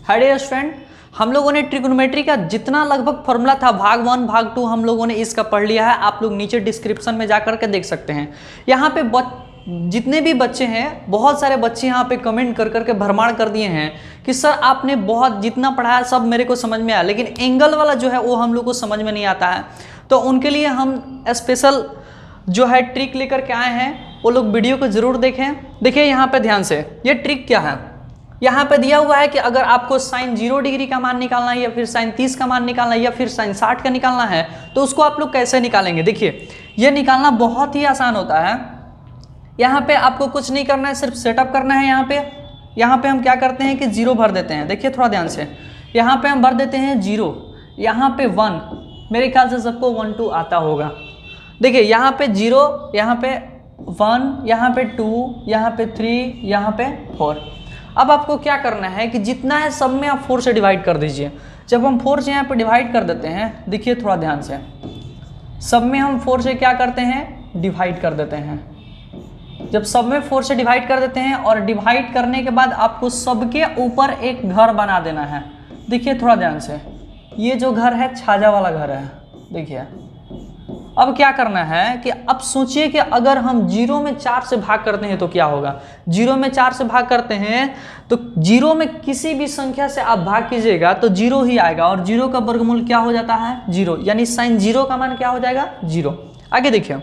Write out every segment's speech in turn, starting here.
Hi dear student, हम लोगों ने ट्रिग्नोमेट्री का जितना लगभग फॉर्मूला था भाग 1 भाग 2 हम लोगों ने इसका पढ़ लिया है। आप लोग नीचे डिस्क्रिप्शन में जाकर के देख सकते हैं। यहाँ पे जितने भी बच्चे हैं, बहुत सारे बच्चे यहाँ पे कमेंट कर करके भरमार कर दिए हैं कि सर आपने बहुत जितना पढ़ाया सब मेरे को समझ में आया, लेकिन एंगल वाला जो है वो हम लोग को समझ में नहीं आता है। तो उनके लिए हम स्पेशल जो है ट्रिक लेकर के आए हैं, वो लोग वीडियो को जरूर देखें। देखिए यहाँ पे ध्यान से, ये ट्रिक क्या है। यहाँ पे दिया हुआ है कि अगर आपको साइन 0 डिग्री का मान निकालना है या फिर साइन 30 का मान निकालना है या फिर साइन 60 का निकालना है, तो उसको आप लोग कैसे निकालेंगे। देखिए ये निकालना बहुत ही आसान होता है। यहाँ पे आपको कुछ नहीं करना है, सिर्फ सेटअप करना है। यहाँ पे हम क्या करते हैं कि 0 भर देते हैं। देखिए थोड़ा ध्यान से, यहाँ पे हम भर देते हैं 0, यहाँ पे 1, मेरे ख्याल से सबको 1 2 आता होगा। देखिए यहाँ पे 0, यहाँ पे 1, यहाँ पे 2, यहाँ पे 3, यहाँ पे 4। अब आपको क्या करना है कि जितना है सब में आप 4 से डिवाइड कर दीजिए। जब हम 4 से यहाँ पे डिवाइड कर देते हैं, देखिए थोड़ा ध्यान से, सब में हम 4 से क्या करते हैं, डिवाइड कर देते हैं। जब सब में 4 से डिवाइड कर देते हैं और डिवाइड करने के बाद आपको सबके ऊपर एक घर बना देना है। देखिए थोड़ा ध्यान से, ये जो घर है छाजा वाला घर है। देखिए अब क्या करना है कि अब सोचिए कि अगर हम 0 में 4 से भाग करते हैं तो क्या होगा। 0 में 4 से भाग करते हैं तो 0 में किसी भी संख्या से आप भाग कीजिएगा तो 0 ही आएगा, और 0 का वर्गमूल क्या हो जाता है, 0, यानी साइन 0 का मान क्या हो जाएगा, 0। आगे देखिए,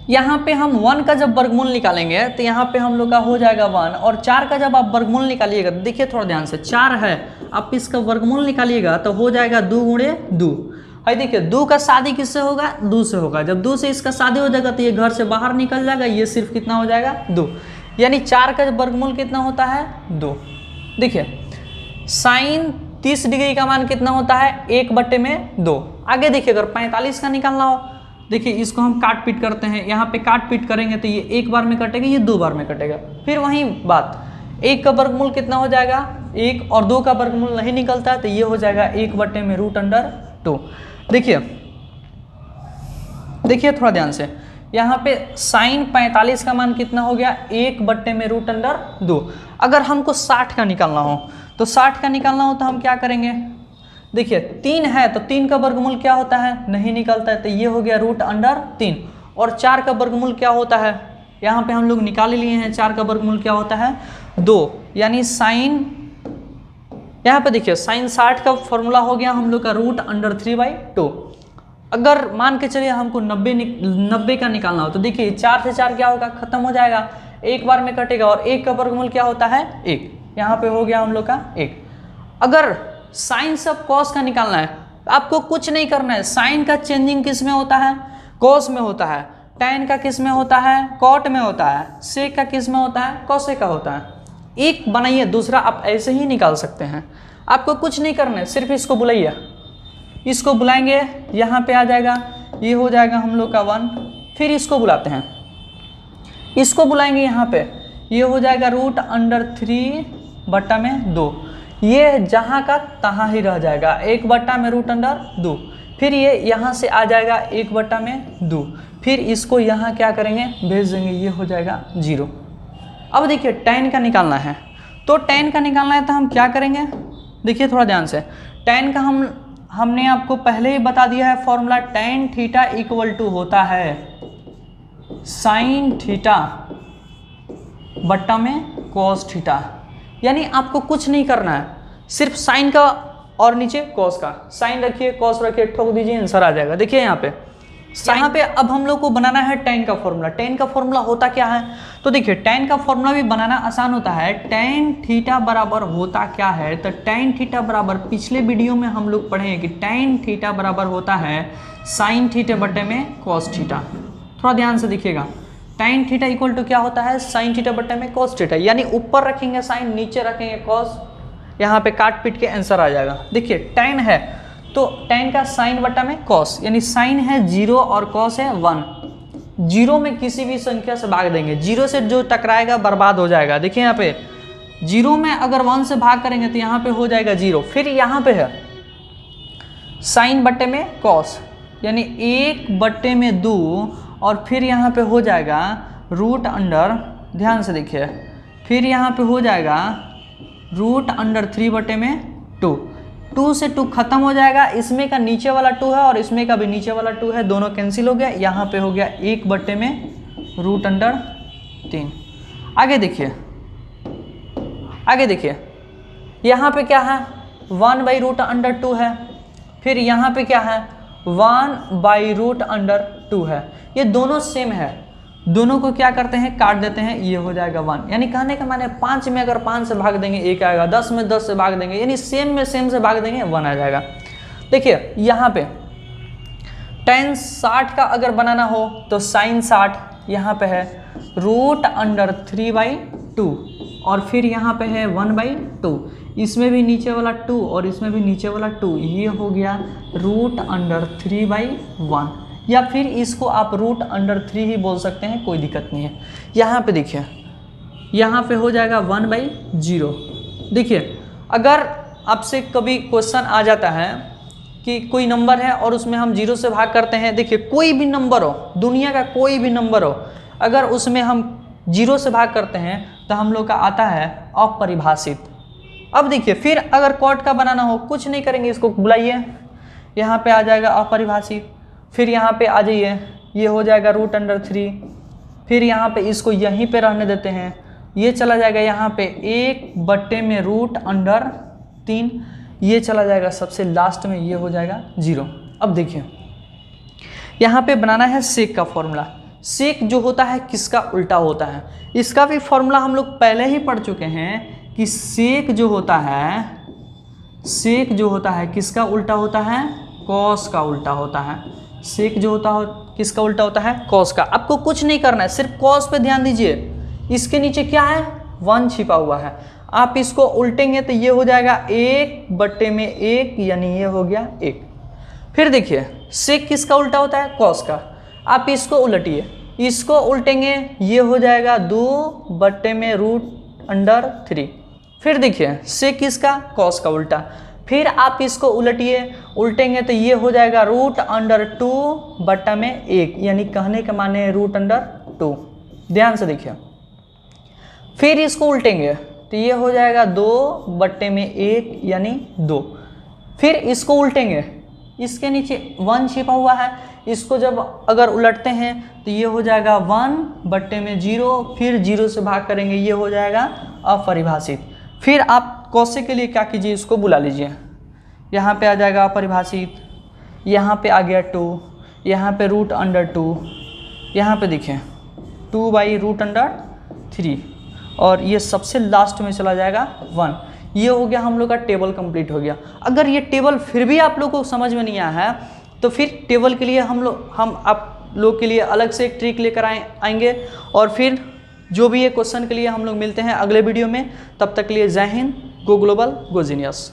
यहाँ पे हम 1 का जब वर्गमूल निकालेंगे तो यहाँ पे हम लोग का हो जाएगा 1, और 4 का जब आप वर्गमूल निकालिएगा, देखिए थोड़ा ध्यान से, 4 है, आप इसका वर्गमूल निकालिएगा तो हो जाएगा 2 गुणे 2। है देखिए 2 का शादी किससे होगा, 2 से होगा। जब 2 से इसका शादी हो जाएगा तो ये घर से बाहर निकल जाएगा, ये सिर्फ कितना हो जाएगा, 2, यानी 4 का वर्गमूल कितना होता है, 2। देखिए साइन 30 डिग्री का मान कितना होता है, 1/2। आगे देखिए अगर 45 का निकालना हो, देखिए इसको हम काट पीट करते हैं। यहाँ पे काट पीट करेंगे तो ये 1 बार में कटेगा, ये 2 बार में कटेगा। फिर वही बात, 1 का वर्गमूल कितना हो जाएगा, 1, और 2 का वर्गमूल नहीं निकलता है तो ये हो जाएगा 1/√2। देखिए थोड़ा ध्यान से, यहाँ पे साइन 45 का मान कितना हो गया, 1/√2। अगर हमको 60 का निकालना हो तो 60 का निकालना हो तो हम क्या करेंगे, देखिए 3 है तो 3 का वर्गमूल क्या होता है, नहीं निकलता है तो ये हो गया √3। और 4 का वर्गमूल क्या होता है, यहाँ पे हम लोग निकाल लिए हैं, 4 का वर्गमूल क्या होता है, 2, यानी साइन, यहाँ पे देखिए साइन 60 का फॉर्मूला हो गया हम लोग का √3/2। अगर मान के चलिए हमको 90 का निकालना हो तो देखिए 4 से 4 क्या होगा, खत्म हो जाएगा, 1 बार में कटेगा, और 1 का वर्गमूल क्या होता है, 1, यहाँ पे हो गया हम लोग का 1। अगर साइन सब कॉस का निकालना है, आपको कुछ नहीं करना है। साइन का चेंजिंग किस में होता है, कॉस में होता है। टैन का किस में होता है, कॉट में होता है। सेक का किस में होता है, कॉसे का होता है। एक बनाइए, दूसरा आप ऐसे ही निकाल सकते हैं। आपको कुछ नहीं करना है, सिर्फ इसको बुलाइए, इसको बुलाएंगे, यहाँ पे आ जाएगा, ये हो जाएगा हम लोग का 1। फिर इसको बुलाते हैं, इसको बुलाएंगे, यहाँ पे ये हो जाएगा √3/2। ये जहाँ का तहाँ ही रह जाएगा, 1/√2। फिर ये यहाँ से आ जाएगा 1/2। फिर इसको यहाँ क्या करेंगे, भेज देंगे, ये हो जाएगा 0। अब देखिए tan का निकालना है, तो tan का निकालना है तो हम क्या करेंगे, देखिए थोड़ा ध्यान से, tan का हमने आपको पहले ही बता दिया है formula, tan theta equal to होता है साइन थीटा बट्टा में कॉस थीटा। यानी आपको कुछ नहीं करना है, सिर्फ साइन का और नीचे कॉस का, साइन रखिए कॉस रखिए, ठोक दीजिए, आंसर आ जाएगा। देखिए यहाँ पे अब हम लोग को बनाना है tan का फॉर्मूला। tan का फॉर्मूला होता क्या है, तो देखिए tan का फॉर्मूला भी बनाना आसान होता है। tan थीटा बराबर होता क्या है, तो tan थीटा बराबर, पिछले वीडियो में हम लोग पढ़े हैं कि tan थीटा बराबर होता है साइन थीटा बटे में कॉस थीटा। थोड़ा ध्यान से देखिएगा, tan थीटा इक्वल टू क्या होता है, साइन थीटा बटे में कॉस थीटा, यानी ऊपर रखेंगे साइन, नीचे रखेंगे कॉस, यहाँ पे काट पीट के आंसर आ जाएगा। देखिए tan है तो tan का साइन बटा में कॉस, यानी साइन है 0 और कॉस है 1। 0 में किसी भी संख्या से भाग देंगे, 0 से जो टकराएगा बर्बाद हो जाएगा। देखिए यहाँ पे 0 में अगर 1 से भाग करेंगे तो यहाँ पे हो जाएगा 0। फिर यहाँ पे है साइन बटे में कॉस, यानी 1/2, और फिर यहाँ पे हो जाएगा √, ध्यान से देखिए, फिर यहाँ पे हो जाएगा √3/2। 2 से 2 खत्म हो जाएगा, इसमें का नीचे वाला 2 है और इसमें का भी नीचे वाला 2 है, दोनों कैंसिल हो गया। यहाँ पे हो गया 1/√3। आगे देखिए यहाँ पे क्या है 1/√2 है, फिर यहाँ पे क्या है 1/√2 है। ये दोनों सेम है, दोनों को क्या करते हैं काट देते हैं, ये हो जाएगा 1। यानी कहने का माने 5 में अगर 5 से भाग देंगे 1 आएगा, 10 में 10 से भाग देंगे यानी सेम में सेम से भाग देंगे 1 आ जाएगा। देखिए यहाँ पे tan 60 का अगर बनाना हो तो sin 60 यहाँ पे है √3/2 और फिर यहाँ पे है 1/2, इसमें भी नीचे वाला 2 और इसमें भी नीचे वाला 2, ये हो गया √3/1 या फिर इसको आप √3 ही बोल सकते हैं, कोई दिक्कत नहीं है। यहाँ पे देखिए यहाँ पे हो जाएगा 1/0। देखिए अगर आपसे कभी क्वेश्चन आ जाता है कि कोई नंबर है और उसमें हम 0 से भाग करते हैं, देखिए कोई भी नंबर हो, दुनिया का कोई भी नंबर हो, अगर उसमें हम 0 से भाग करते हैं तो हम लोग का आता है अपरिभाषित। अब देखिए फिर अगर कॉट का बनाना हो, कुछ नहीं करेंगे, इसको बुलाइए, यहाँ पे आ जाएगा अपरिभाषित, फिर यहाँ पे आ जाइए, ये हो जाएगा √3, फिर यहाँ पे इसको यहीं पे रहने देते हैं, ये चला जाएगा यहाँ पे 1/√3, ये चला जाएगा सबसे लास्ट में, ये हो जाएगा 0। अब देखिए यहाँ पे बनाना है सेक का फॉर्मूला। सेक जो होता है किसका उल्टा होता है, इसका भी फॉर्मूला हम लोग पहले ही पढ़ चुके हैं कि सेक जो होता है किसका उल्टा होता है, कॉस का उल्टा होता है। सेक जो होता है किसका उल्टा होता है, कॉस का। आपको कुछ नहीं करना है, सिर्फ कॉस पे ध्यान दीजिए, इसके नीचे क्या है 1 छिपा हुआ है, आप इसको उल्टेंगे तो ये हो जाएगा 1/1 यानी ये हो गया 1। फिर देखिए सेक किसका उल्टा होता है, कॉस का। आप इसको उलटिए, इसको उल्टेंगे ये हो जाएगा 2/√3। फिर देखिए सेक किसका, कॉस का उल्टा। फिर आप इसको उल्टेंगे तो ये हो जाएगा √2/1 यानी कहने के माने √2। ध्यान से देखिए, फिर इसको उल्टेंगे तो ये हो जाएगा 2/1 यानी 2। फिर इसको उल्टेंगे, इसके नीचे 1 छिपा हुआ है, इसको जब अगर उलटते हैं तो ये हो जाएगा 1/0, फिर 0 से भाग करेंगे, ये हो जाएगा अपरिभाषित। फिर आप कौशे के लिए क्या कीजिए, इसको बुला लीजिए, यहाँ पे आ जाएगा अपरिभाषित, यहाँ पे आ गया 2, यहाँ पे √2, यहाँ पे देखिए 2/√3 और ये सबसे लास्ट में चला जाएगा 1। ये हो गया हम लोग का टेबल कंप्लीट हो गया। अगर ये टेबल फिर भी आप लोग को समझ में नहीं आया है तो फिर टेबल के लिए हम आप लोग के लिए अलग से एक ट्रिक लेकर आएंगे और फिर जो भी ये क्वेश्चन के लिए हम लोग मिलते हैं अगले वीडियो में। तब तक के लिए जय हिंद, गो ग्लोबल, गो जीनियस।